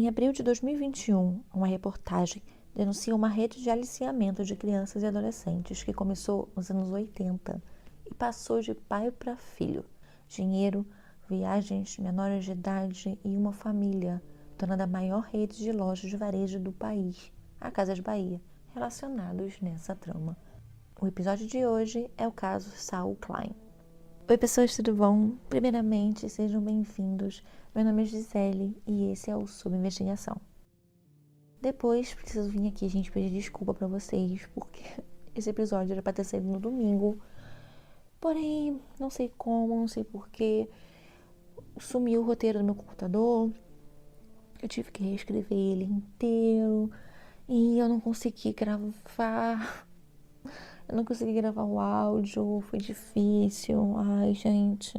Em abril de 2021, uma reportagem denuncia uma rede de aliciamento de crianças e adolescentes que começou nos anos 80 e passou de pai para filho. Dinheiro, viagens, menores de idade e uma família, dona da maior rede de lojas de varejo do país, a Casas Bahia, relacionados nessa trama. O episódio de hoje é o caso Saul Klein. Oi pessoas, tudo bom? Primeiramente, sejam bem-vindos. Meu nome é Gisele e esse é o Sob Investigação. Depois, preciso vir aqui, gente, pedir desculpa pra vocês, porque esse episódio era pra ter saído no domingo. Porém, não sei como, não sei porquê, sumiu o roteiro do meu computador. Eu tive que reescrever ele inteiro e eu não consegui gravar. Eu não consegui gravar o áudio, foi difícil. Ai, gente.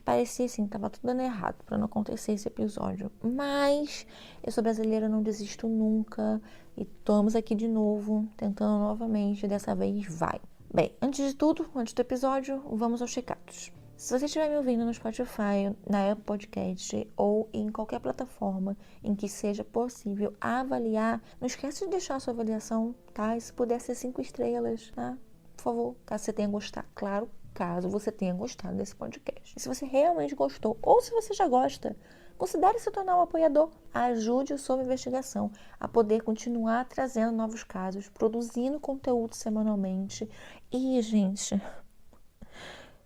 Parecia assim, tava tudo dando errado pra não acontecer esse episódio. Mas eu sou brasileira, não desisto nunca. E estamos aqui de novo, tentando novamente. Dessa vez vai. Bem, antes de tudo, antes do episódio, vamos aos recados. Se você estiver me ouvindo no Spotify, na Apple Podcast ou em qualquer plataforma em que seja possível avaliar, não esquece de deixar a sua avaliação, tá? E se puder ser 5 estrelas, tá? Por favor, caso você tenha gostado, claro, caso você tenha gostado desse podcast. E se você realmente gostou, ou se você já gosta, considere se tornar um apoiador. Ajude o Sob Investigação a poder continuar trazendo novos casos, produzindo conteúdo semanalmente. E, gente,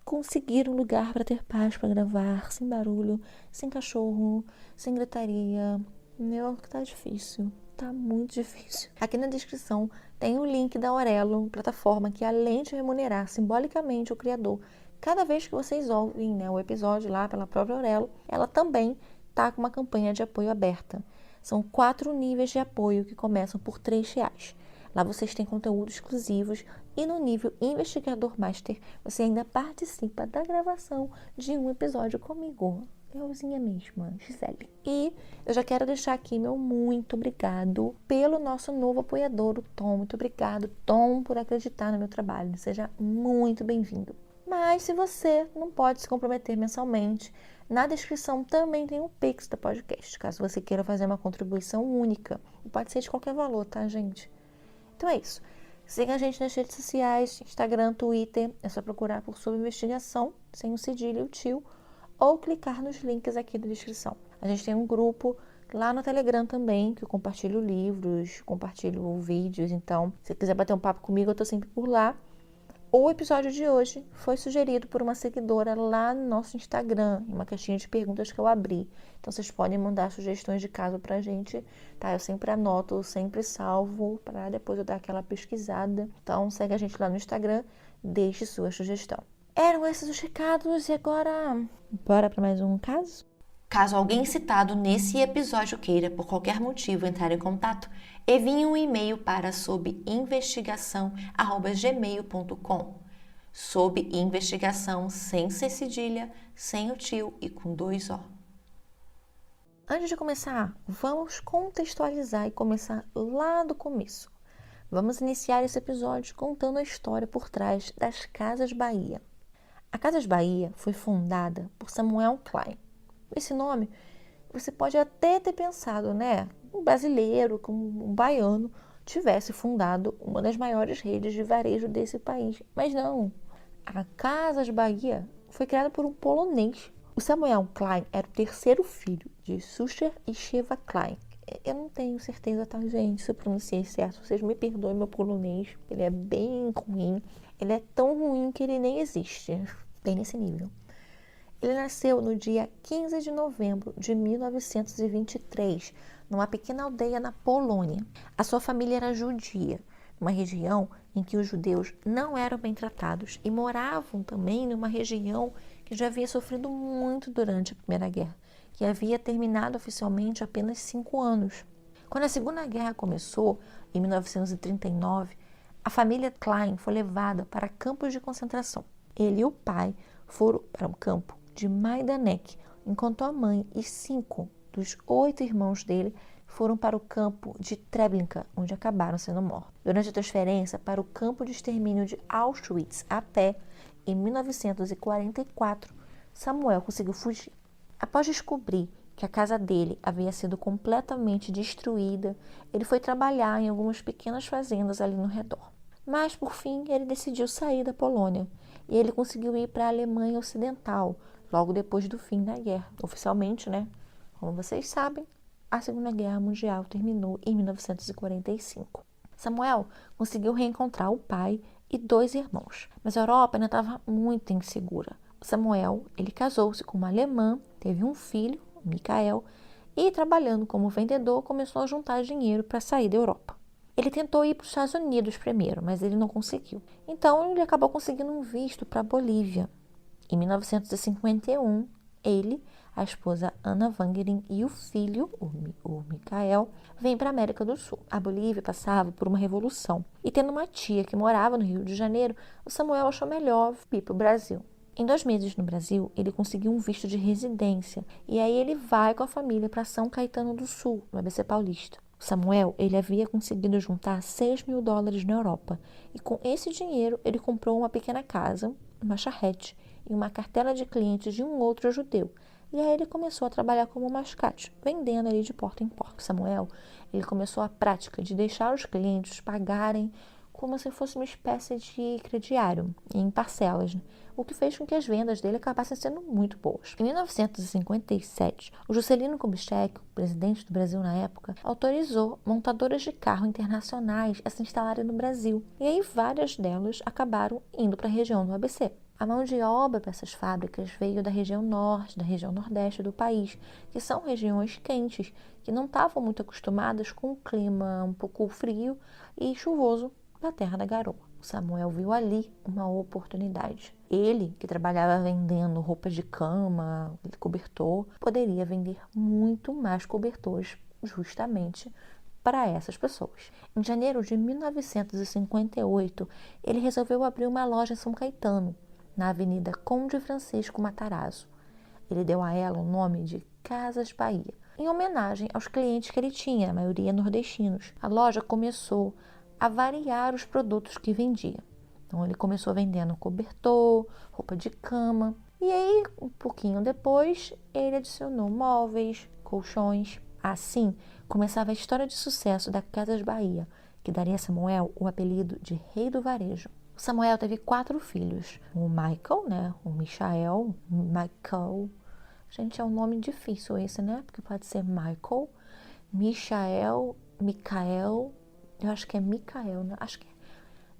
conseguir um lugar para ter paz para gravar, sem barulho, sem cachorro, sem gritaria. Meu, tá difícil. Tá muito difícil. Aqui na descrição tem o link da Aurelo, plataforma que, além de remunerar simbolicamente o criador, cada vez que vocês ouvem, né, o episódio lá pela própria Aurelo, ela também tá com uma campanha de apoio aberta. São 4 níveis de apoio que começam por R$3. Lá vocês têm conteúdos exclusivos e no nível Investigador Master você ainda participa da gravação de um episódio comigo. Euzinha mesma, Gisele. E eu já quero deixar aqui meu muito obrigado pelo nosso novo apoiador, o Tom. Muito obrigado, Tom, por acreditar no meu trabalho. Seja muito bem-vindo. Mas se você não pode se comprometer mensalmente, na descrição também tem o Pix da podcast, caso você queira fazer uma contribuição única. E pode ser de qualquer valor, tá, gente? Então é isso. Siga a gente nas redes sociais, Instagram, Twitter. É só procurar por Sob Investigação, sem o cedilho e o tio, ou clicar nos links aqui da descrição. A gente tem um grupo lá no Telegram também, que eu compartilho livros, compartilho vídeos. Então, se você quiser bater um papo comigo, eu tô sempre por lá. O episódio de hoje foi sugerido por uma seguidora lá no nosso Instagram, em uma caixinha de perguntas que eu abri. Então, vocês podem mandar sugestões de caso pra gente, tá? Eu sempre anoto, sempre salvo, para depois eu dar aquela pesquisada. Então, segue a gente lá no Instagram, deixe sua sugestão. Eram esses os recados e agora, bora para mais um caso? Caso alguém citado nesse episódio queira, por qualquer motivo, entrar em contato, envie um e-mail para sobinvestigação@gmail.com. Sob investigação, sem C cedilha, sem o tio e com 2 O. Antes de começar, vamos contextualizar e começar lá do começo. Vamos iniciar esse episódio contando a história por trás das Casas Bahia. A Casas Bahia foi fundada por Samuel Klein. Esse nome, você pode até ter pensado, né? Um brasileiro, um baiano, tivesse fundado uma das maiores redes de varejo desse país. Mas não. A Casas Bahia foi criada por um polonês. O Samuel Klein era o 3º filho de Suscher e Sheva Klein. Eu não tenho certeza, tá, gente, se eu pronunciei certo. Vocês me perdoem meu polonês. Ele é bem ruim. Ele é tão ruim que ele nem existe. Bem nesse nível. Ele nasceu no dia 15 de novembro de 1923, numa pequena aldeia na Polônia. A sua família era judia, uma região em que os judeus não eram bem tratados e moravam também numa região que já havia sofrido muito durante a Primeira Guerra, que havia terminado oficialmente há apenas 5 anos. Quando a Segunda Guerra começou, em 1939, a família Klein foi levada para campos de concentração. Ele e o pai foram para um campo de Majdanek, enquanto a mãe e 5 dos 8 irmãos dele foram para o campo de Treblinka, onde acabaram sendo mortos. Durante a transferência para o campo de extermínio de Auschwitz a pé, em 1944, Samuel conseguiu fugir. Após descobrir que a casa dele havia sido completamente destruída, ele foi trabalhar em algumas pequenas fazendas ali no redor. Mas, por fim, ele decidiu sair da Polônia e ele conseguiu ir para a Alemanha Ocidental, logo depois do fim da guerra. Oficialmente, né? Como vocês sabem, a Segunda Guerra Mundial terminou em 1945. Samuel conseguiu reencontrar o pai e 2 irmãos, mas a Europa ainda estava muito insegura. Samuel, ele casou-se com uma alemã, teve um filho, Michael, e trabalhando como vendedor começou a juntar dinheiro para sair da Europa. Ele tentou ir para os Estados Unidos primeiro, mas ele não conseguiu. Então ele acabou conseguindo um visto para a Bolívia. Em 1951, ele, a esposa Ana Wangerin e o filho, o Michael, vêm para a América do Sul. A Bolívia passava por uma revolução e, tendo uma tia que morava no Rio de Janeiro, o Samuel achou melhor ir para o Brasil. Em 2 meses no Brasil, ele conseguiu um visto de residência e aí ele vai com a família para São Caetano do Sul, no ABC Paulista. O Samuel, ele havia conseguido juntar $6.000 na Europa e com esse dinheiro ele comprou uma pequena casa, uma charrete e uma cartela de clientes de um outro judeu. E aí ele começou a trabalhar como mascate, vendendo ali de porta em porta. Samuel, ele começou a prática de deixar os clientes pagarem como se fosse uma espécie de crediário, em parcelas, né? O que fez com que as vendas dele acabassem sendo muito boas. Em 1957, o Juscelino Kubitschek, o presidente do Brasil na época, autorizou montadoras de carro internacionais a se instalarem no Brasil. E aí várias delas acabaram indo para a região do ABC. A mão de obra para essas fábricas veio da região norte, da região nordeste do país, que são regiões quentes, que não estavam muito acostumadas com o clima um pouco frio e chuvoso da Terra da Garoa. O Samuel viu ali uma oportunidade. Ele, que trabalhava vendendo roupas de cama, cobertor, poderia vender muito mais cobertores justamente para essas pessoas. Em janeiro de 1958, ele resolveu abrir uma loja em São Caetano, na Avenida Conde Francisco Matarazzo. Ele deu a ela o nome de Casas Bahia, em homenagem aos clientes que ele tinha, a maioria nordestinos. A loja começou a variar os produtos que vendia. Então ele começou vendendo cobertor, roupa de cama, e aí um pouquinho depois ele adicionou móveis, colchões. Assim começava a história de sucesso da Casas Bahia, que daria a Samuel o apelido de Rei do Varejo. O Samuel teve 4 filhos. O Michael, né? O Michael. Gente, é um nome difícil esse, né? Porque pode ser Michael, Michael. Eu acho que é Michael, né? Acho que é.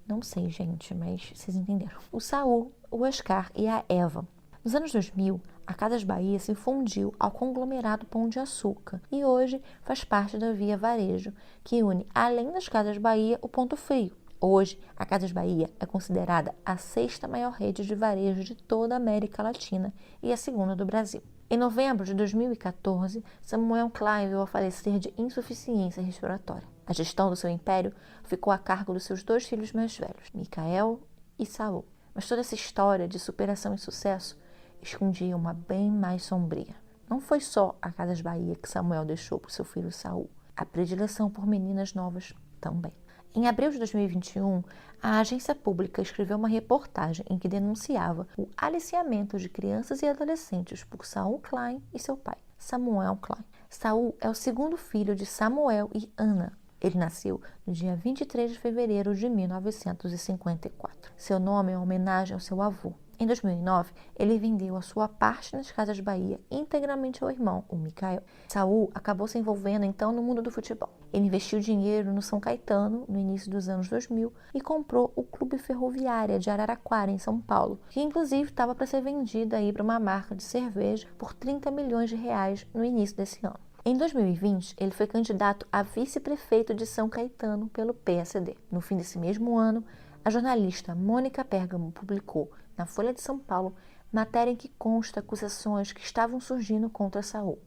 Não sei, gente, mas vocês entenderam. O Saul, o Oscar e a Eva. Nos anos 2000, a Casas Bahia se fundiu ao conglomerado Pão de Açúcar e hoje faz parte da Via Varejo, que une, além das Casas Bahia, o Ponto Frio. Hoje, a Casas Bahia é considerada a 6ª maior rede de varejo de toda a América Latina e a 2ª do Brasil. Em novembro de 2014, Samuel Klein veio a falecer de insuficiência respiratória. A gestão do seu império ficou a cargo dos seus 2 filhos mais velhos, Michael e Saul. Mas toda essa história de superação e sucesso escondia uma bem mais sombria. Não foi só a Casas Bahia que Samuel deixou para o seu filho Saul. A predileção por meninas novas também. Em abril de 2021, a agência pública escreveu uma reportagem em que denunciava o aliciamento de crianças e adolescentes por Saul Klein e seu pai, Samuel Klein. Saul é o 2º filho de Samuel e Ana. Ele nasceu no dia 23 de fevereiro de 1954. Seu nome é uma homenagem ao seu avô. Em 2009, ele vendeu a sua parte nas Casas Bahia integralmente ao irmão, o Michael. Saul acabou se envolvendo então no mundo do futebol. Ele investiu dinheiro no São Caetano no início dos anos 2000 e comprou o Clube Ferroviária de Araraquara, em São Paulo, que inclusive estava para ser vendida aí para uma marca de cerveja por R$30 milhões no início desse ano. Em 2020, ele foi candidato a vice-prefeito de São Caetano pelo PSD. No fim desse mesmo ano, a jornalista Mônica Pérgamo publicou na Folha de São Paulo matéria em que consta acusações que estavam surgindo contra Saul.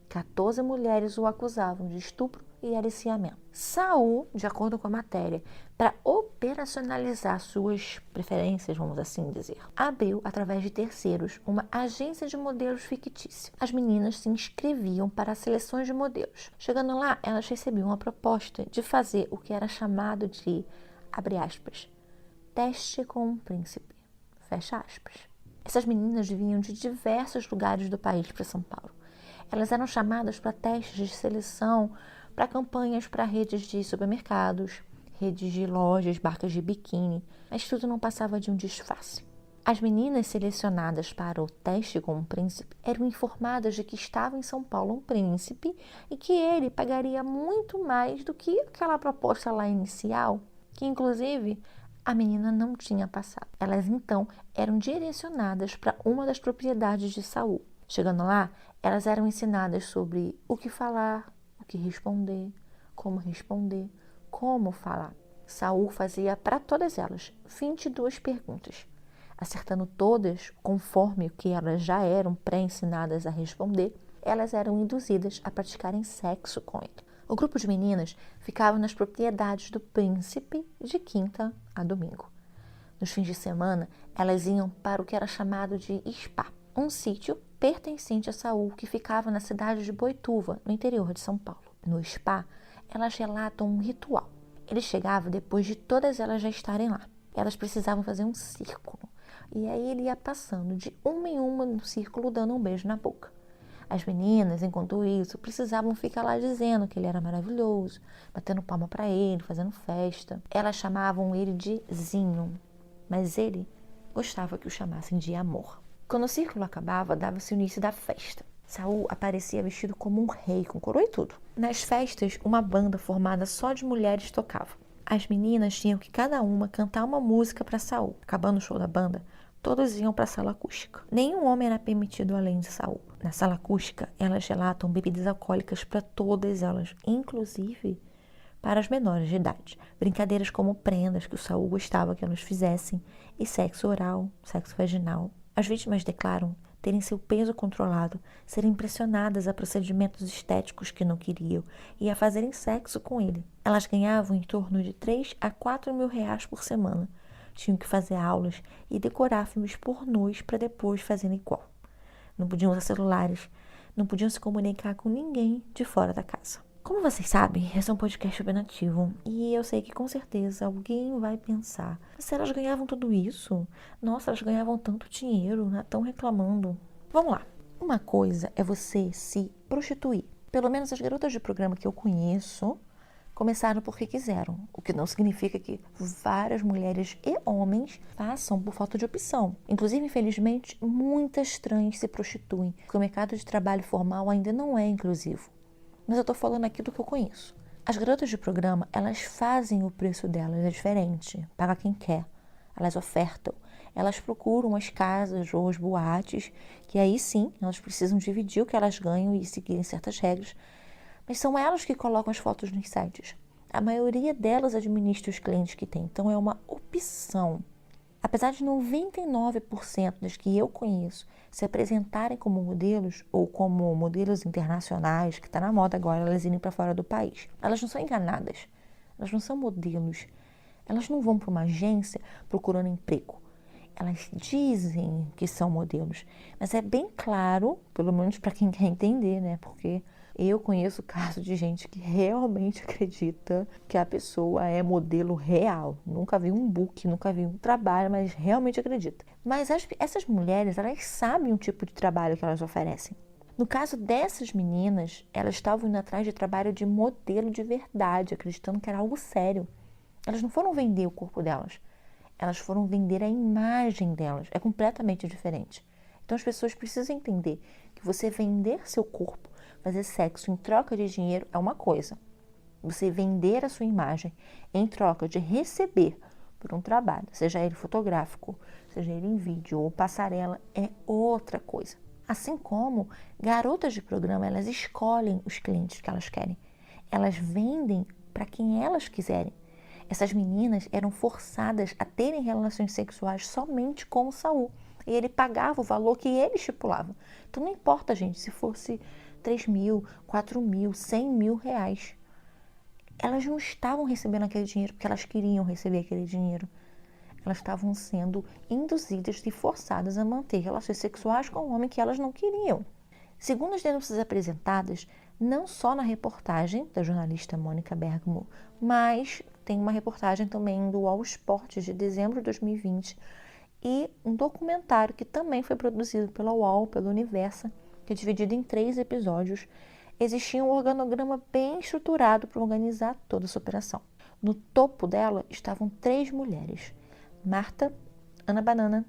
14 mulheres o acusavam de estupro e aliciamento. Saul, de acordo com a matéria, para operacionalizar suas preferências, vamos assim dizer, abriu, através de terceiros, uma agência de modelos fictícia. As meninas se inscreviam para seleções de modelos. Chegando lá, elas recebiam uma proposta de fazer o que era chamado de, abre aspas, teste com um príncipe, fecha aspas. Essas meninas vinham de diversos lugares do país para São Paulo. Elas eram chamadas para testes de seleção, para campanhas para redes de supermercados, redes de lojas, marcas de biquíni, mas tudo não passava de um disfarce. As meninas selecionadas para o teste com um príncipe eram informadas de que estava em São Paulo um príncipe e que ele pagaria muito mais do que aquela proposta lá inicial, que inclusive a menina não tinha passado. Elas então eram direcionadas para uma das propriedades de Saul. Chegando lá, elas eram ensinadas sobre o que falar, o que responder, como falar. Saul fazia para todas elas 22 perguntas. Acertando todas, conforme o que elas já eram pré-ensinadas a responder, elas eram induzidas a praticarem sexo com ele. O grupo de meninas ficava nas propriedades do príncipe de quinta a domingo. Nos fins de semana, elas iam para o que era chamado de spa, um sítio pertencente a Saul que ficava na cidade de Boituva, no interior de São Paulo. No spa, elas relatam um ritual. Ele chegava depois de todas elas já estarem lá. Elas precisavam fazer um círculo. E aí ele ia passando de uma em uma no círculo, dando um beijo na boca. As meninas, enquanto isso, precisavam ficar lá dizendo que ele era maravilhoso, batendo palma para ele, fazendo festa. Elas chamavam ele de Zinho, mas ele gostava que o chamassem de amor. Quando o círculo acabava, dava-se o início da festa. Saul aparecia vestido como um rei, com coroa e tudo. Nas festas, uma banda formada só de mulheres tocava. As meninas tinham que cada uma cantar uma música para Saul. Acabando o show da banda, todos iam para a sala acústica. Nenhum homem era permitido além de Saul. Na sala acústica, elas relatam bebidas alcoólicas para todas elas, inclusive para as menores de idade. Brincadeiras como prendas que o Saul gostava que elas fizessem e sexo oral, sexo vaginal. As vítimas declaram terem seu peso controlado, serem pressionadas a procedimentos estéticos que não queriam e a fazerem sexo com ele. Elas ganhavam em torno de 3 a 4 mil reais por semana. Tinham que fazer aulas e decorar filmes pornôs para depois fazerem igual. Não podiam usar celulares, não podiam se comunicar com ninguém de fora da casa. Como vocês sabem, esse é um podcast opinativo e eu sei que com certeza alguém vai pensar: se elas ganhavam tudo isso? Nossa, elas ganhavam tanto dinheiro, né? Estão reclamando. Vamos lá. Uma coisa é você se prostituir. Pelo menos as garotas de programa que eu conheço começaram porque quiseram, o que não significa que várias mulheres e homens façam por falta de opção. Inclusive, infelizmente, muitas trans se prostituem, porque o mercado de trabalho formal ainda não é inclusivo. Mas eu tô falando aqui do que eu conheço. As garotas de programa, elas fazem o preço delas, é diferente. Paga quem quer. Elas ofertam. Elas procuram as casas ou as boates, que aí sim, elas precisam dividir o que elas ganham e seguirem certas regras. Mas são elas que colocam as fotos nos sites. A maioria delas administra os clientes que tem. Então é uma opção. Apesar de 99% das que eu conheço se apresentarem como modelos ou como modelos internacionais, que está na moda agora, elas irem para fora do país, elas não são enganadas, elas não são modelos, elas não vão para uma agência procurando emprego. Elas dizem que são modelos, mas é bem claro, pelo menos para quem quer entender, né? Porque eu conheço casos de gente que realmente acredita que a pessoa é modelo real. Nunca vi um book, nunca vi um trabalho, mas realmente acredita. Mas essas mulheres, elas sabem o tipo de trabalho que elas oferecem. No caso dessas meninas, elas estavam indo atrás de trabalho de modelo de verdade, acreditando que era algo sério. Elas não foram vender o corpo delas. Elas foram vender a imagem delas. É completamente diferente. Então as pessoas precisam entender que você vender seu corpo, fazer sexo em troca de dinheiro é uma coisa. Você vender a sua imagem em troca de receber por um trabalho, seja ele fotográfico, seja ele em vídeo ou passarela, é outra coisa. Assim como garotas de programa, elas escolhem os clientes que elas querem. Elas vendem para quem elas quiserem. Essas meninas eram forçadas a terem relações sexuais somente com o Saul. E ele pagava o valor que ele estipulava. Então não importa, gente, se fosse 3 mil, 4 mil, 100 mil reais. Elas não estavam recebendo aquele dinheiro porque elas queriam receber aquele dinheiro. Elas estavam sendo induzidas e forçadas a manter relações sexuais com um homem que elas não queriam. Segundo as denúncias apresentadas, não só na reportagem da jornalista Mônica Bergamo, mas tem uma reportagem também do All Sports de dezembro de 2020 e um documentário que também foi produzido pela UOL, pela Universa, que é dividida em 3 episódios, existia um organograma bem estruturado para organizar toda essa operação. No topo dela estavam 3 mulheres: Marta, Ana Banana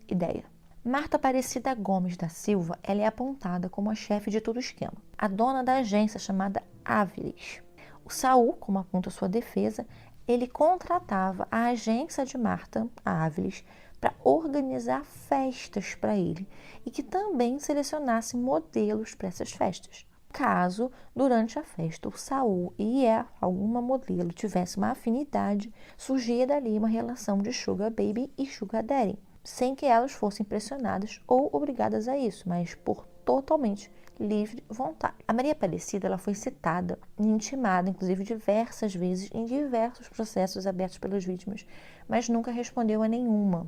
e Deia. Marta Aparecida Gomes da Silva, ela é apontada como a chefe de todo o esquema, a dona da agência chamada Áviles. O Saul, como aponta sua defesa, ele contratava a agência de Marta, a Áviles, para organizar festas para ele e que também selecionasse modelos para essas festas. Caso, durante a festa, o Saul e alguma modelo tivesse uma afinidade, surgia dali uma relação de Sugar Baby e Sugar Daddy, sem que elas fossem pressionadas ou obrigadas a isso, mas por totalmente livre vontade. A Maria Aparecida ela foi citada e intimada, inclusive, diversas vezes em diversos processos abertos pelas vítimas, mas nunca respondeu a nenhuma.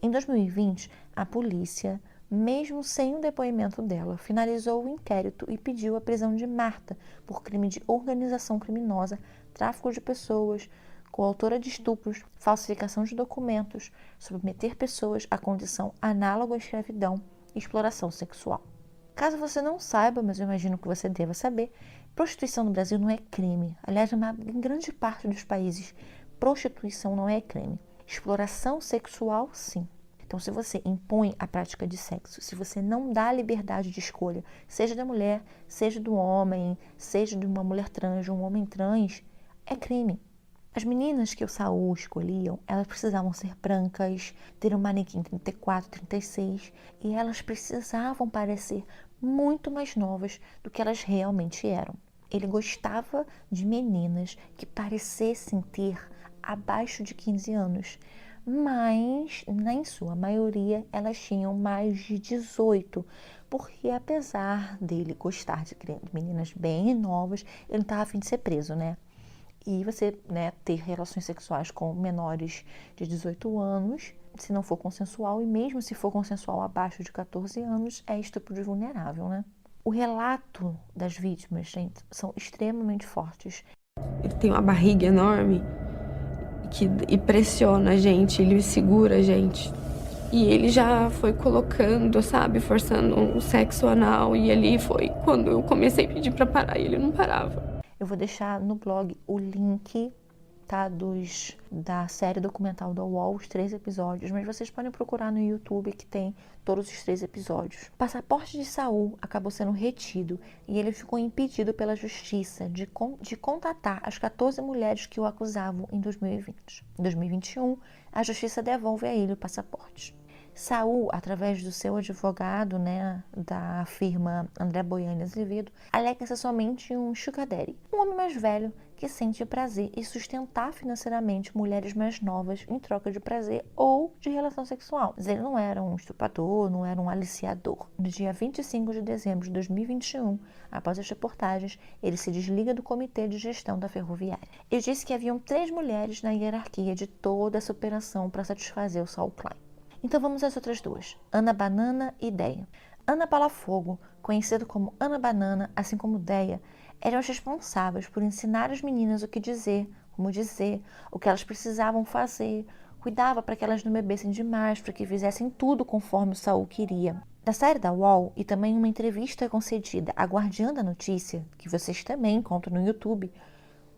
Em 2020, a polícia, mesmo sem o depoimento dela, finalizou o inquérito e pediu a prisão de Marta por crime de organização criminosa, tráfico de pessoas, coautora de estupros, falsificação de documentos, submeter pessoas a condição análoga à escravidão e exploração sexual. Caso você não saiba, mas eu imagino que você deva saber, prostituição no Brasil não é crime. Aliás, em grande parte dos países, prostituição não é crime. Exploração sexual, sim. Então, se você impõe a prática de sexo, se você não dá liberdade de escolha, seja da mulher, seja do homem, seja de uma mulher trans, de um homem trans, é crime. As meninas que o Saul escolhiam, elas precisavam ser brancas, ter um manequim 34, 36, e elas precisavam parecer muito mais novas do que elas realmente eram. Ele gostava de meninas que parecessem ter abaixo de 15 anos, mas, em sua maioria, elas tinham mais de 18, porque apesar dele gostar de meninas bem novas, ele não estava a fim de ser preso, né? E você, ter relações sexuais com menores de 18 anos, se não for consensual, e mesmo se for consensual abaixo de 14 anos, é estupro de vulnerável, né? O relato das vítimas, gente, são extremamente fortes. Ele tem uma barriga enorme e pressiona a gente, ele segura a gente. E ele já foi colocando, sabe, forçando um sexo anal. E ali foi quando eu comecei a pedir pra parar e ele não parava. Eu vou deixar no blog o link, tá, da série documental da UOL, os 3 episódios, mas vocês podem procurar no YouTube que tem todos os 3 episódios. O passaporte de Saul acabou sendo retido e ele ficou impedido pela justiça de contatar as 14 mulheres que o acusavam em 2020. Em 2021, a justiça devolve a ele o passaporte. Saul, através do seu advogado, da firma André Boiani Azevedo, alega ser somente um sugar daddy, um homem mais velho que sente prazer e sustentar financeiramente mulheres mais novas em troca de prazer ou de relação sexual. Mas ele não era um estuprador, não era um aliciador. No dia 25 de dezembro de 2021, após as reportagens, ele se desliga do comitê de gestão da ferroviária. Ele disse que haviam 3 mulheres na hierarquia de toda essa operação para satisfazer o Saul Klein. Então vamos às outras 2, Ana Banana e Deia. Ana Palafogo, conhecida como Ana Banana, assim como Deia, eram as responsáveis por ensinar as meninas o que dizer, como dizer, o que elas precisavam fazer, cuidava para que elas não bebessem demais, para que fizessem tudo conforme o Saul queria. Na série da UOL e também uma entrevista concedida à Guardiã da Notícia, que vocês também encontram no YouTube,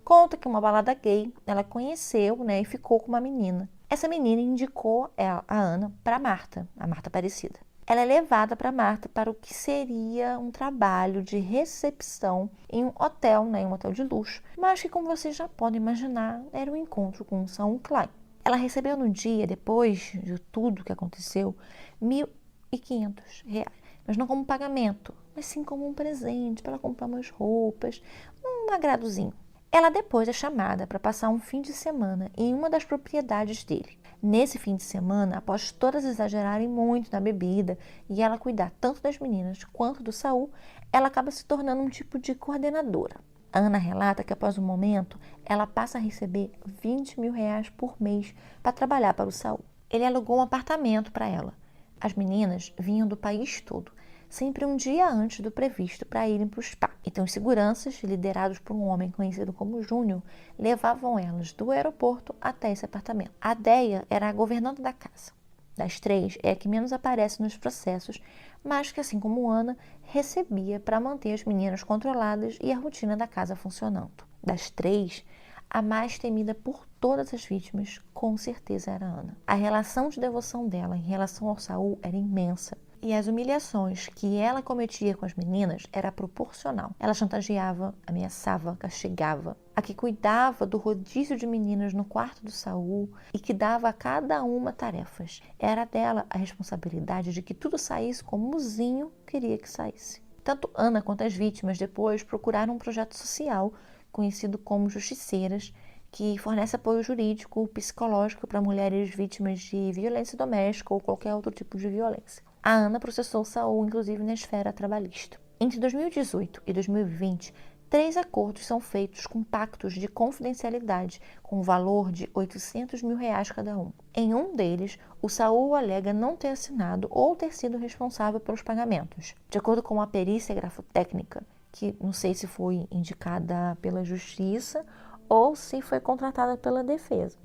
conta que uma balada gay ela conheceu e ficou com uma menina. Essa menina indicou a Ana para Marta, a Marta Aparecida. Ela é levada para Marta para o que seria um trabalho de recepção em um hotel, em um hotel de luxo, mas que, como vocês já podem imaginar, era um encontro com o Saul Klein. Ela recebeu no dia, depois de tudo que aconteceu, R$1.500, mas não como pagamento, mas sim como um presente para ela comprar umas roupas, um agradozinho. Ela depois é chamada para passar um fim de semana em uma das propriedades dele. Nesse fim de semana, após todas exagerarem muito na bebida e ela cuidar tanto das meninas quanto do Saul, ela acaba se tornando um tipo de coordenadora. A Ana relata que após um momento, ela passa a receber R$20.000 por mês para trabalhar para o Saul. Ele alugou um apartamento para ela. As meninas vinham do país todo, sempre um dia antes do previsto para irem para o spa. Então, os seguranças, liderados por um homem conhecido como Júnior, levavam elas do aeroporto até esse apartamento. A Deia era a governanta da casa. Das 3, é a que menos aparece nos processos, mas que, assim como Ana, recebia para manter as meninas controladas e a rotina da casa funcionando. Das 3, a mais temida por todas as vítimas, com certeza era Ana. A relação de devoção dela em relação ao Saul era imensa. E as humilhações que ela cometia com as meninas era proporcional. Ela chantageava, ameaçava, castigava. A que cuidava do rodízio de meninas no quarto do Saul e que dava a cada uma tarefas. Era dela a responsabilidade de que tudo saísse como o mozinho queria que saísse. Tanto Ana quanto as vítimas depois procuraram um projeto social conhecido como Justiceiras, que fornece apoio jurídico, psicológico para mulheres vítimas de violência doméstica ou qualquer outro tipo de violência. A Ana processou Saul, inclusive, na esfera trabalhista. Entre 2018 e 2020, 3 acordos são feitos com pactos de confidencialidade com o valor de R$800 mil cada um. Em um deles, o Saul alega não ter assinado ou ter sido responsável pelos pagamentos. De acordo com a perícia grafotécnica, que não sei se foi indicada pela justiça ou se foi contratada pela defesa.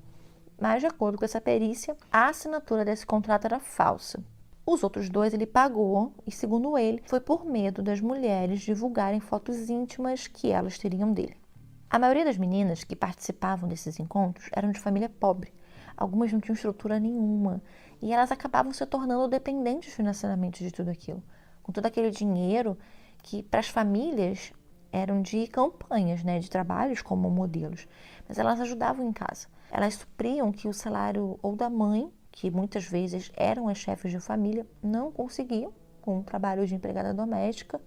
Mas, de acordo com essa perícia, a assinatura desse contrato era falsa. Os outros 2 ele pagou e, segundo ele, foi por medo das mulheres divulgarem fotos íntimas que elas teriam dele. A maioria das meninas que participavam desses encontros eram de família pobre. Algumas não tinham estrutura nenhuma e elas acabavam se tornando dependentes financeiramente de tudo aquilo. Com todo aquele dinheiro que para as famílias eram de campanhas, de trabalhos como modelos, mas elas ajudavam em casa. Elas supriam que o salário ou da mãe, que muitas vezes eram as chefes de família, não conseguiam com o trabalho de empregada doméstica,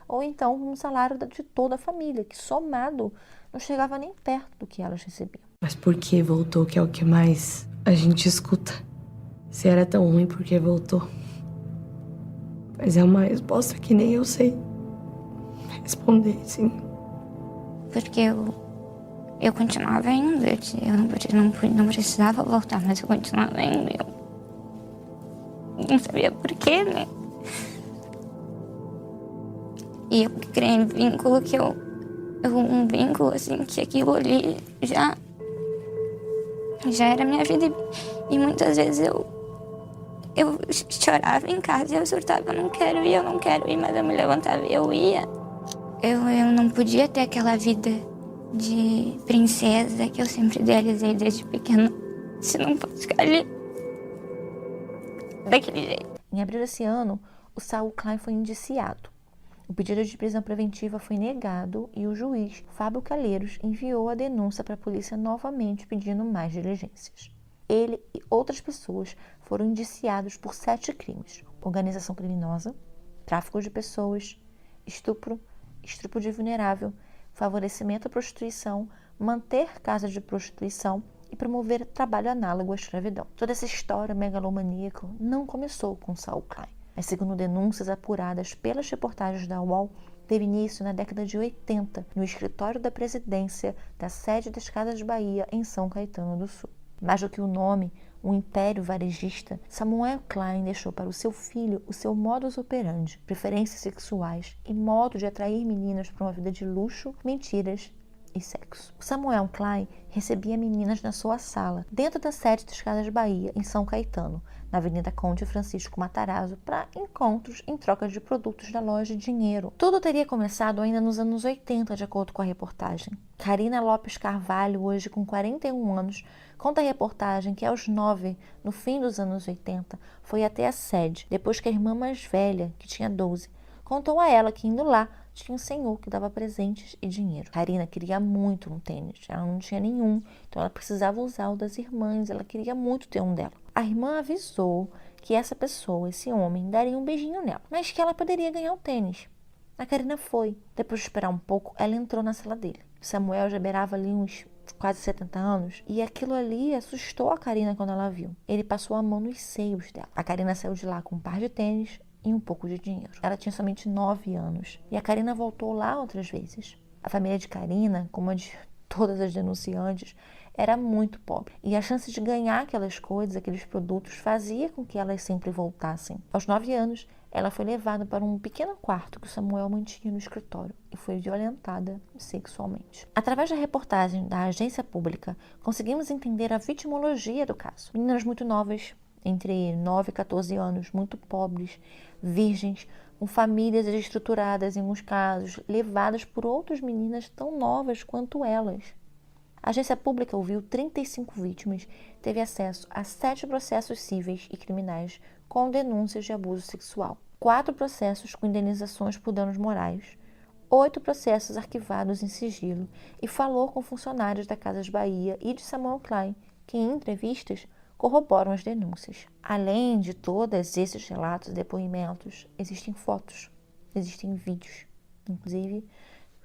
ou então um salário de toda a família, que somado não chegava nem perto do que elas recebiam. Mas por que voltou, que é o que mais a gente escuta? Se era tão ruim, por que voltou? Mas é uma resposta que nem eu sei responder, sim. Porque eu continuava indo, eu não precisava voltar, mas eu continuava indo. Eu não sabia porquê, né? E eu criei um vínculo um vínculo assim, que aquilo ali já era minha vida. E muitas vezes eu chorava em casa e eu surtava, eu não quero ir, mas eu me levantava e eu ia. Eu não podia ter aquela vida de princesa que eu sempre idealizei desde pequena, se não fosse ficar ali daquele jeito. Em abril desse ano, o Saul Klein foi indiciado. O pedido de prisão preventiva foi negado e o juiz Fábio Calheiros enviou a denúncia para a polícia novamente pedindo mais diligências. Ele e outras pessoas foram indiciados por 7 crimes: organização criminosa, tráfico de pessoas, estupro de vulnerável, favorecimento à prostituição, manter casa de prostituição e promover trabalho análogo à escravidão. Toda essa história megalomaníaca não começou com Saul Klein, mas segundo denúncias apuradas pelas reportagens da UOL, teve início na década de 80, no escritório da presidência da sede das Casas de Bahia, em São Caetano do Sul. Mais do que o nome, o império varejista, Samuel Klein deixou para o seu filho o seu modus operandi, preferências sexuais e modo de atrair meninas para uma vida de luxo, mentiras e sexo. O Samuel Klein recebia meninas na sua sala, dentro da sede das Casas de Bahia, em São Caetano, na Avenida Conde Francisco Matarazzo, para encontros em troca de produtos da loja e dinheiro. Tudo teria começado ainda nos anos 80, de acordo com a reportagem. Karina Lopes Carvalho, hoje com 41 anos, conta a reportagem que aos 9, no fim dos anos 80, foi até a sede, depois que a irmã mais velha, que tinha 12, contou a ela que indo lá tinha um senhor que dava presentes e dinheiro. Karina queria muito um tênis, ela não tinha nenhum, então ela precisava usar o das irmãs, ela queria muito ter um dela. A irmã avisou que essa pessoa, esse homem, daria um beijinho nela, mas que ela poderia ganhar o tênis. A Karina foi. Depois de esperar um pouco, ela entrou na sala dele. Samuel já beirava ali uns quase 70 anos, e aquilo ali assustou a Karina quando ela viu. Ele passou a mão nos seios dela. A Karina saiu de lá com um par de tênis e um pouco de dinheiro. Ela tinha somente 9 anos, e a Karina voltou lá outras vezes. A família de Karina, como a de todas as denunciantes, era muito pobre, e a chance de ganhar aquelas coisas, aqueles produtos, fazia com que elas sempre voltassem. Aos 9 anos, ela foi levada para um pequeno quarto que o Samuel mantinha no escritório e foi violentada sexualmente. Através da reportagem da agência pública, conseguimos entender a vitimologia do caso. Meninas muito novas, entre 9 e 14 anos, muito pobres, virgens, com famílias desestruturadas em alguns casos, levadas por outras meninas tão novas quanto elas. A agência pública ouviu 35 vítimas, teve acesso a 7 processos cíveis e criminais com denúncias de abuso sexual, 4 processos com indenizações por danos morais, 8 processos arquivados em sigilo e falou com funcionários da Casas Bahia e de Samuel Klein, que em entrevistas corroboram as denúncias. Além de todos esses relatos e depoimentos, existem fotos, existem vídeos. Inclusive,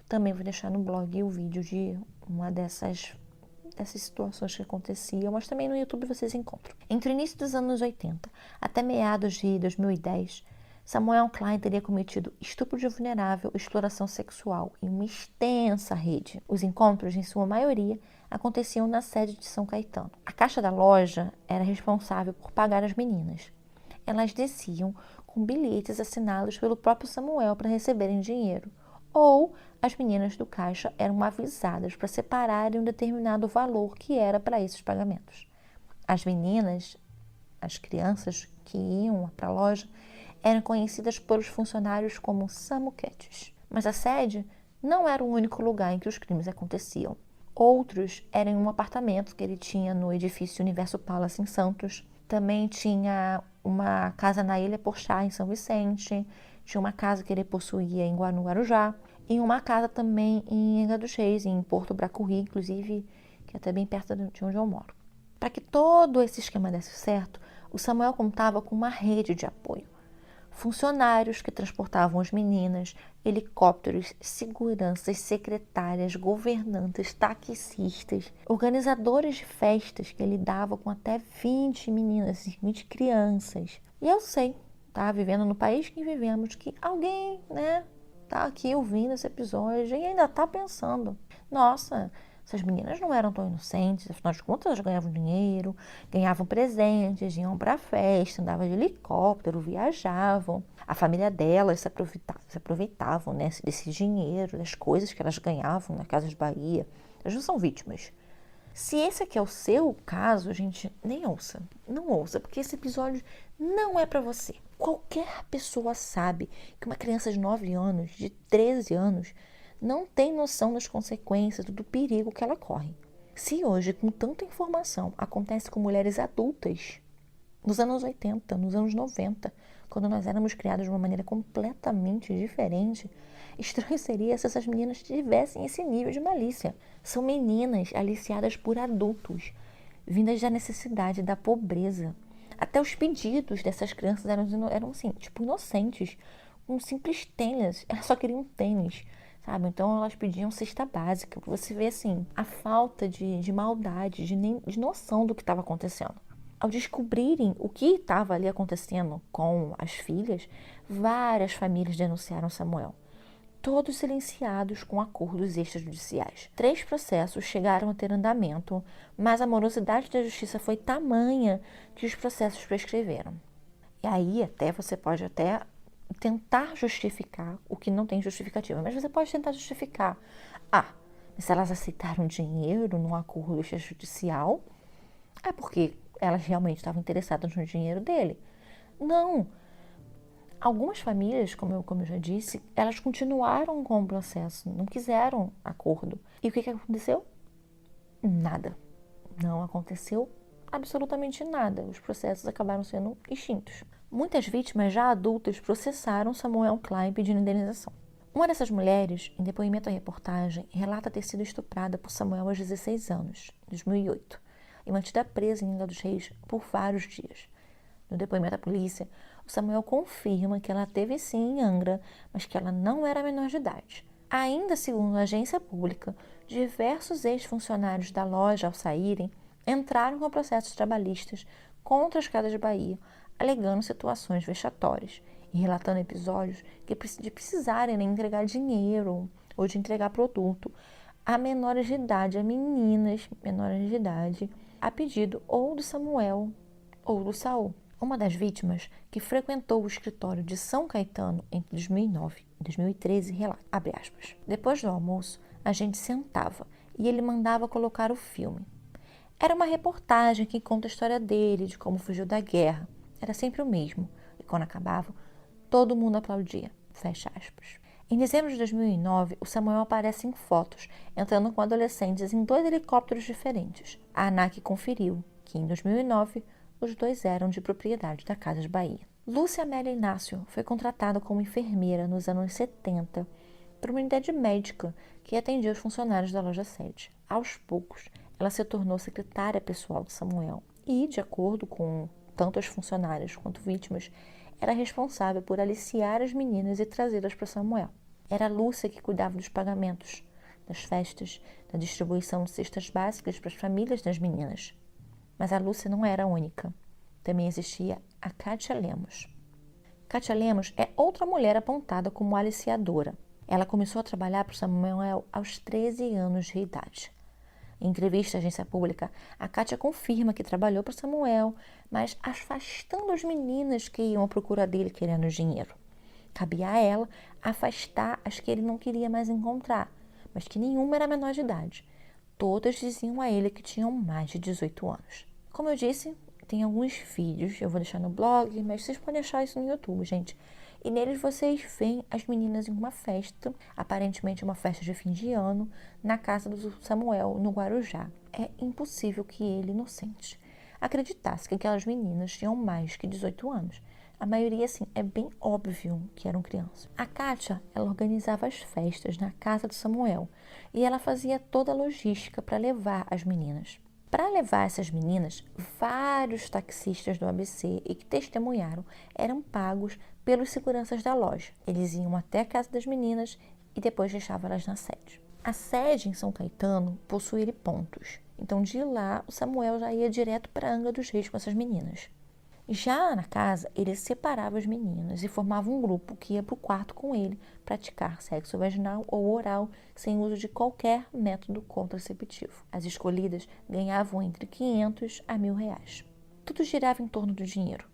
também vou deixar no blog o vídeo de uma dessas situações que aconteciam, mas também no YouTube vocês encontram. Entre o início dos anos 80 até meados de 2010, Samuel Klein teria cometido estupro de vulnerável e exploração sexual em uma extensa rede. Os encontros, em sua maioria, aconteciam na sede de São Caetano. A caixa da loja era responsável por pagar as meninas. Elas desciam com bilhetes assinados pelo próprio Samuel para receberem dinheiro, ou as meninas do caixa eram avisadas para separarem um determinado valor que era para esses pagamentos. As meninas, as crianças que iam para a loja, eram conhecidas pelos funcionários como samuquetes. Mas a sede não era o único lugar em que os crimes aconteciam. Outros eram em um apartamento que ele tinha no edifício Universo Palace em Santos. Também tinha uma casa na Ilha Porchá, em São Vicente. Tinha uma casa que ele possuía em Guarujá. E uma casa também em Angra dos Reis, em Porto Bracurri, inclusive, que é até bem perto de onde eu moro. Para que todo esse esquema desse certo, o Samuel contava com uma rede de apoio. Funcionários que transportavam as meninas, helicópteros, seguranças, secretárias, governantes, taxistas, organizadores de festas que lidavam com até 20 meninas, 20 crianças. E eu sei, tá, vivendo no país que vivemos, que alguém, tá aqui ouvindo esse episódio e ainda tá pensando, nossa, essas meninas não eram tão inocentes, afinal de contas elas ganhavam dinheiro, ganhavam presentes, iam pra festa, andavam de helicóptero, viajavam. A família delas se aproveitavam, desse dinheiro, das coisas que elas ganhavam na Casas Bahia. Elas não são vítimas. Se esse aqui é o seu caso, gente, nem ouça. Não ouça, porque esse episódio não é pra você. Qualquer pessoa sabe que uma criança de 9 anos, de 13 anos, não tem noção das consequências, do perigo que ela corre. Se hoje, com tanta informação, acontece com mulheres adultas, nos anos 80, nos anos 90, quando nós éramos criados de uma maneira completamente diferente, estranho seria se essas meninas tivessem esse nível de malícia. São meninas aliciadas por adultos, vindas da necessidade, da pobreza. Até os pedidos dessas crianças eram assim, tipo, inocentes, um simples tênis, elas só queriam um tênis. Sabe? Então elas pediam cesta básica. Você vê assim, a falta de maldade, de noção do que estava acontecendo. Ao descobrirem o que estava ali acontecendo com as filhas, várias famílias denunciaram Samuel. Todos silenciados com acordos extrajudiciais. 3 processos chegaram a ter andamento, mas a morosidade da justiça foi tamanha que os processos prescreveram. E aí você pode até tentar justificar o que não tem justificativa, mas você pode tentar justificar. Se elas aceitaram dinheiro num acordo extrajudicial, é porque elas realmente estavam interessadas no dinheiro dele. Não. Algumas famílias, como eu já disse, elas continuaram com o processo, não quiseram acordo. E o que aconteceu? Nada. Não aconteceu absolutamente nada. Os processos acabaram sendo extintos. Muitas vítimas já adultas processaram Samuel Klein pedindo indenização. Uma dessas mulheres, em depoimento à reportagem, relata ter sido estuprada por Samuel aos 16 anos, em 2008, e mantida presa em Angra dos Reis por vários dias. No depoimento à polícia, o Samuel confirma que ela teve sim em Angra, mas que ela não era menor de idade. Ainda segundo a agência pública, diversos ex-funcionários da loja, ao saírem, entraram com processos trabalhistas contra as Casas Bahia, alegando situações vexatórias e relatando episódios de precisarem entregar dinheiro ou de entregar produto a menores de idade, a meninas menores de idade, a pedido ou do Samuel ou do Saul. Uma das vítimas, que frequentou o escritório de São Caetano entre 2009 e 2013, relata, abre aspas, depois do almoço, a gente sentava e ele mandava colocar o filme. Era uma reportagem que conta a história dele, de como fugiu da guerra. Era sempre o mesmo. E quando acabava, todo mundo aplaudia. Fecha aspas. Em dezembro de 2009, o Samuel aparece em fotos, entrando com adolescentes em 2 helicópteros diferentes. A ANAC conferiu que, em 2009, os 2 eram de propriedade da Casas Bahia. Lúcia Amélia Inácio foi contratada como enfermeira nos anos 70 por uma unidade médica que atendia os funcionários da loja sede. Aos poucos, ela se tornou secretária pessoal de Samuel e, de acordo com tanto as funcionárias quanto vítimas, era responsável por aliciar as meninas e trazê-las para Samuel. Era a Lúcia que cuidava dos pagamentos, das festas, da distribuição de cestas básicas para as famílias das meninas. Mas a Lúcia não era a única. Também existia a Kátia Lemos. Kátia Lemos é outra mulher apontada como aliciadora. Ela começou a trabalhar para Samuel aos 13 anos de idade. Em entrevista à agência pública, a Kátia confirma que trabalhou para Samuel, mas afastando as meninas que iam à procura dele querendo dinheiro. Cabia a ela afastar as que ele não queria mais encontrar, mas que nenhuma era menor de idade. Todas diziam a ele que tinham mais de 18 anos. Como eu disse, tem alguns vídeos, eu vou deixar no blog, mas vocês podem achar isso no YouTube, gente. E neles vocês veem as meninas em uma festa, aparentemente uma festa de fim de ano, na casa do Samuel, no Guarujá. É impossível que ele, inocente, acreditasse que aquelas meninas tinham mais que 18 anos. A maioria, assim, é bem óbvio que eram crianças. A Kátia, ela organizava as festas na casa do Samuel e ela fazia toda a logística para levar as meninas. Para levar essas meninas, vários taxistas do ABC e que testemunharam eram pagos pelos seguranças da loja. Eles iam até a casa das meninas e depois deixavam elas na sede. A sede em São Caetano possuía pontos. Então, de lá, o Samuel já ia direto para Angra dos Reis com essas meninas. Já na casa, ele separava as meninas e formava um grupo que ia para o quarto com ele praticar sexo vaginal ou oral sem uso de qualquer método contraceptivo. As escolhidas ganhavam entre 500 a R$1.000. Tudo girava em torno do dinheiro.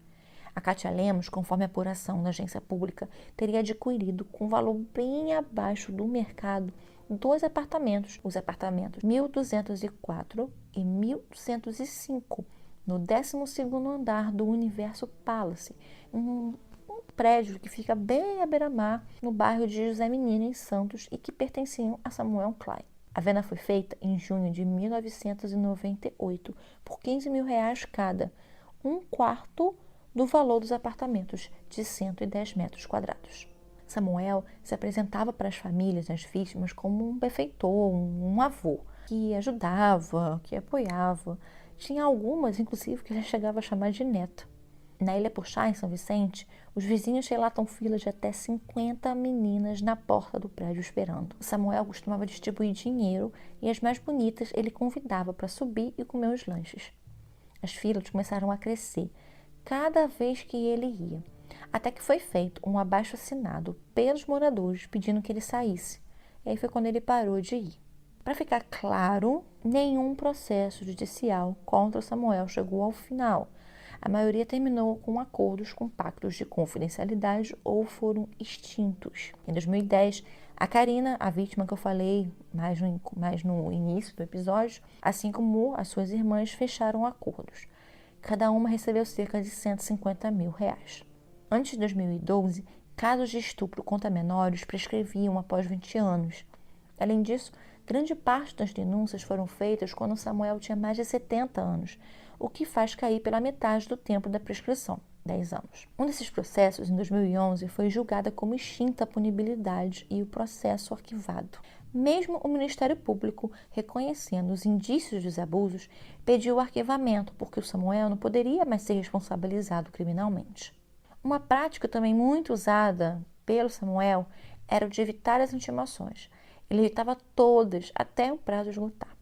A Kátia Lemos, conforme a apuração da agência pública, teria adquirido com valor bem abaixo do mercado 2 apartamentos, os apartamentos 1204 e 1205, no 12º andar do Universo Palace, um prédio que fica bem à beira-mar, no bairro de José Menino, em Santos, e que pertenciam a Samuel Klein. A venda foi feita em junho de 1998 por R$15.000 cada, um quarto do valor dos apartamentos, de 110 metros quadrados. Samuel se apresentava para as famílias das vítimas como um benfeitor, um avô, que ajudava, que apoiava. Tinha algumas, inclusive, que ele chegava a chamar de neta. Na Ilha Porchá, em São Vicente, os vizinhos relatam filas de até 50 meninas na porta do prédio esperando. O Samuel costumava distribuir dinheiro e as mais bonitas ele convidava para subir e comer os lanches. As filas começaram a crescer cada vez que ele ia, até que foi feito um abaixo-assinado pelos moradores pedindo que ele saísse. E aí foi quando ele parou de ir. Para ficar claro, nenhum processo judicial contra o Samuel chegou ao final. A maioria terminou com acordos com pactos de confidencialidade ou foram extintos. Em 2010, a Karina, a vítima que eu falei mais no início do episódio, assim como as suas irmãs, fecharam acordos. Cada uma recebeu cerca de R$150.000. Antes de 2012, casos de estupro contra menores prescreviam após 20 anos. Além disso, grande parte das denúncias foram feitas quando Samuel tinha mais de 70 anos, o que faz cair pela metade do tempo da prescrição, 10 anos. Um desses processos, em 2011, foi julgada como extinta a punibilidade e o processo arquivado. Mesmo o Ministério Público, reconhecendo os indícios dos abusos, pediu o arquivamento, porque o Samuel não poderia mais ser responsabilizado criminalmente. Uma prática também muito usada pelo Samuel era o de evitar as intimações. Ele evitava todas até o prazo esgotar.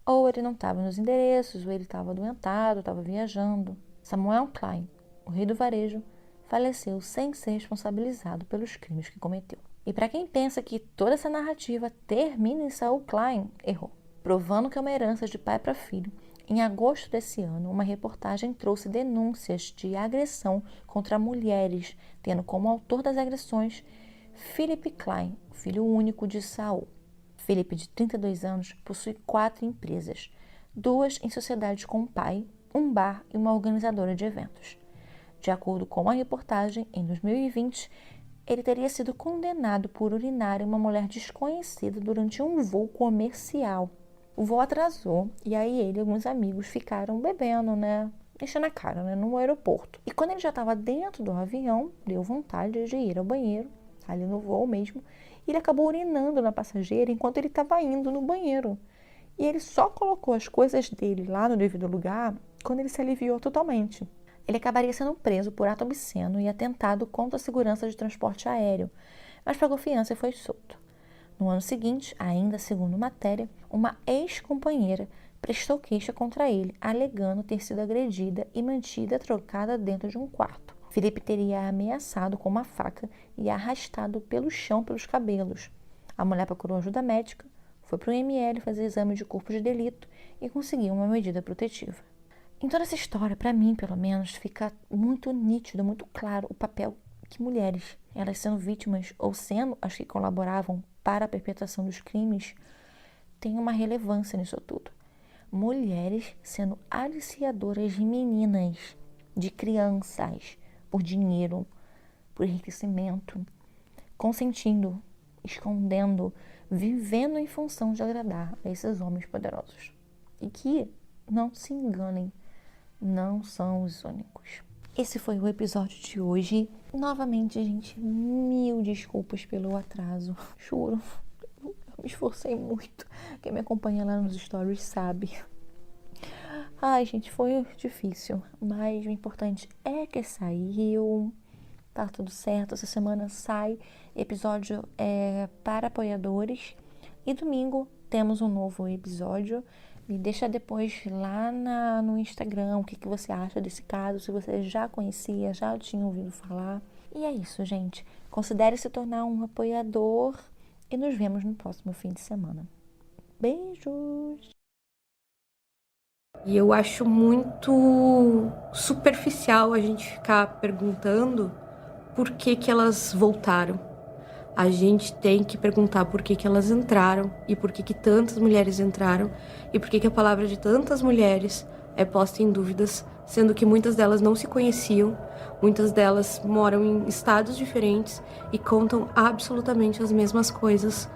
Ou ele não estava nos endereços, ou ele estava adoentado, estava viajando. Samuel Klein, o rei do varejo, faleceu sem ser responsabilizado pelos crimes que cometeu. E para quem pensa que toda essa narrativa termina em Saul Klein, errou. Provando que é uma herança de pai para filho, em agosto desse ano, uma reportagem trouxe denúncias de agressão contra mulheres, tendo como autor das agressões Philip Klein, filho único de Saul. Philip, de 32 anos, possui 4 empresas. 2 em sociedade com o pai, um bar e uma organizadora de eventos. De acordo com a reportagem, em 2020, ele teria sido condenado por urinar em uma mulher desconhecida durante um voo comercial. O voo atrasou e aí ele e alguns amigos ficaram bebendo, enchendo a cara, no aeroporto. E quando ele já estava dentro do avião, deu vontade de ir ao banheiro, ali no voo mesmo, e ele acabou urinando na passageira enquanto ele estava indo no banheiro. E ele só colocou as coisas dele lá no devido lugar quando ele se aliviou totalmente. Ele acabaria sendo preso por ato obsceno e atentado contra a segurança de transporte aéreo, mas pagou fiança e foi solto. No ano seguinte, ainda segundo matéria, uma ex-companheira prestou queixa contra ele, alegando ter sido agredida e mantida trocada dentro de um quarto. Felipe teria a ameaçado com uma faca e arrastado pelo chão pelos cabelos. A mulher procurou ajuda médica, foi para o IML fazer exame de corpo de delito e conseguiu uma medida protetiva. Em toda essa história, para mim, pelo menos, fica muito nítido, muito claro o papel que mulheres, elas sendo vítimas ou sendo as que colaboravam para a perpetração dos crimes, têm uma relevância nisso tudo. Mulheres sendo aliciadoras de meninas, de crianças, por dinheiro, por enriquecimento, consentindo, escondendo, vivendo em função de agradar a esses homens poderosos. E que, não se enganem, não são os únicos. Esse foi o episódio de hoje. Novamente, gente, 1000 desculpas pelo atraso. Juro, eu me esforcei muito. Quem me acompanha lá nos stories sabe. Ai, gente, foi difícil, mas o importante é que saiu. Tá tudo certo. Essa semana sai episódio para apoiadores. E domingo temos um novo episódio. Me deixa depois lá no Instagram o que você acha desse caso, se você já conhecia, já tinha ouvido falar. E é isso, gente. Considere se tornar um apoiador e nos vemos no próximo fim de semana. Beijos! E eu acho muito superficial a gente ficar perguntando por que elas voltaram. A gente tem que perguntar por que elas entraram e por que tantas mulheres entraram e por que a palavra de tantas mulheres é posta em dúvidas, sendo que muitas delas não se conheciam, muitas delas moram em estados diferentes e contam absolutamente as mesmas coisas